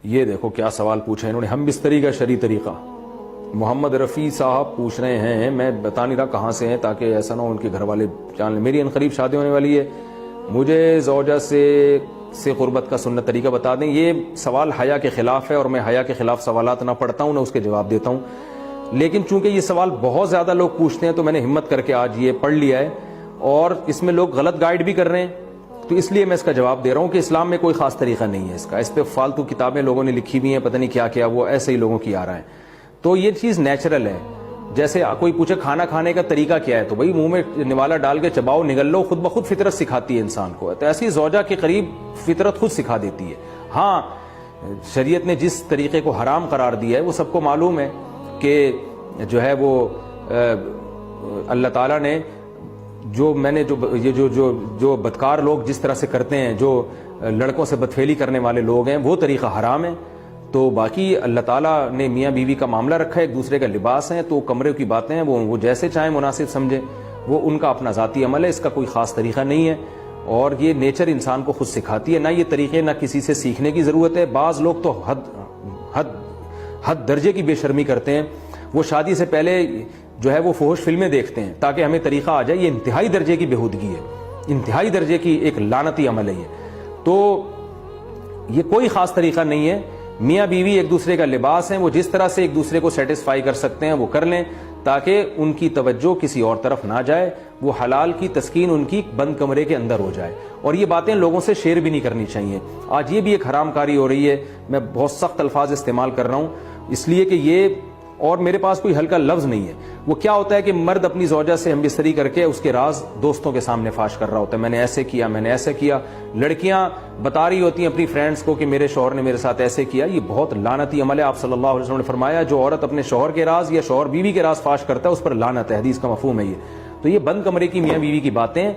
یہ دیکھو کیا سوال پوچھا انہوں نے، ہم بستری کا شرعی طریقہ۔ محمد رفیع صاحب پوچھ رہے ہیں، میں بتا نہیں رہا کہاں سے ہیں تاکہ ایسا نہ ہو ان کے گھر والے جان لیں۔ میری عنقریب شادی ہونے والی ہے، مجھے زوجہ سے قربت کا سنت طریقہ بتا دیں۔ یہ سوال حیا کے خلاف ہے اور میں حیا کے خلاف سوالات نہ پڑھتا ہوں نہ اس کے جواب دیتا ہوں، لیکن چونکہ یہ سوال بہت زیادہ لوگ پوچھتے ہیں تو میں نے ہمت کر کے آج یہ پڑھ لیا ہے، اور اس میں لوگ غلط گائیڈ بھی کر رہے ہیں، تو اس لیے میں اس کا جواب دے رہا ہوں کہ اسلام میں کوئی خاص طریقہ نہیں ہے اس کا۔ اس پہ فالتو کتابیں لوگوں نے لکھی ہوئی ہیں، پتہ نہیں کیا کیا، وہ ایسے ہی لوگوں کی آ رہا ہے۔ تو یہ چیز نیچرل ہے۔ جیسے کوئی پوچھے کھانا کھانے کا طریقہ کیا ہے، تو بھائی منہ میں نوالا ڈال کے چباؤ، نگل لو، خود بخود فطرت سکھاتی ہے انسان کو۔ تو ایسی زوجہ کے قریب فطرت خود سکھا دیتی ہے۔ ہاں، شریعت نے جس طریقے کو حرام قرار دیا ہے وہ سب کو معلوم ہے کہ جو ہے وہ اللہ تعالیٰ نے جو بدکار لوگ جس طرح سے کرتے ہیں، جو لڑکوں سے بدفعلی کرنے والے لوگ ہیں، وہ طریقہ حرام ہے۔ تو باقی اللہ تعالیٰ نے میاں بیوی کا معاملہ رکھا ہے، ایک دوسرے کا لباس ہے، تو کمرے کی باتیں ہیں وہ جیسے چاہیں مناسب سمجھیں، وہ ان کا اپنا ذاتی عمل ہے، اس کا کوئی خاص طریقہ نہیں ہے، اور یہ نیچر انسان کو خود سکھاتی ہے۔ نہ یہ طریقے نہ کسی سے سیکھنے کی ضرورت ہے۔ بعض لوگ تو حد درجے کی بے شرمی کرتے ہیں، وہ شادی سے پہلے جو ہے وہ فحش فلمیں دیکھتے ہیں تاکہ ہمیں طریقہ آ جائے۔ یہ انتہائی درجے کی بےہودگی ہے، انتہائی درجے کی ایک لعنتی عمل ہے یہ۔ تو یہ کوئی خاص طریقہ نہیں ہے۔ میاں بیوی ایک دوسرے کا لباس ہیں، وہ جس طرح سے ایک دوسرے کو سیٹسفائی کر سکتے ہیں وہ کر لیں، تاکہ ان کی توجہ کسی اور طرف نہ جائے، وہ حلال کی تسکین ان کی بند کمرے کے اندر ہو جائے۔ اور یہ باتیں لوگوں سے شیئر بھی نہیں کرنی چاہیے۔ آج یہ بھی ایک حرام کاری ہو رہی ہے، میں بہت سخت الفاظ استعمال کر رہا ہوں اس لیے کہ یہ، اور میرے پاس کوئی ہلکا لفظ نہیں ہے۔ وہ کیا ہوتا ہے کہ مرد اپنی زوجہ سے ہم بستری کر کے اس کے راز دوستوں کے سامنے فاش کر رہا ہوتا ہے، میں نے ایسے کیا، میں نے ایسے کیا۔ لڑکیاں بتا رہی ہوتی ہیں اپنی فرینڈز کو کہ میرے شوہر نے میرے ساتھ ایسے کیا۔ یہ بہت لعنتی عمل ہے۔ آپ صلی اللہ علیہ وسلم نے فرمایا جو عورت اپنے شوہر کے راز یا شوہر بیوی کے راز فاش کرتا ہے اس پر لعنت ہے، حدیث کا مفہوم ہے یہ۔ تو یہ بند کمرے کی میاں بیوی کی باتیں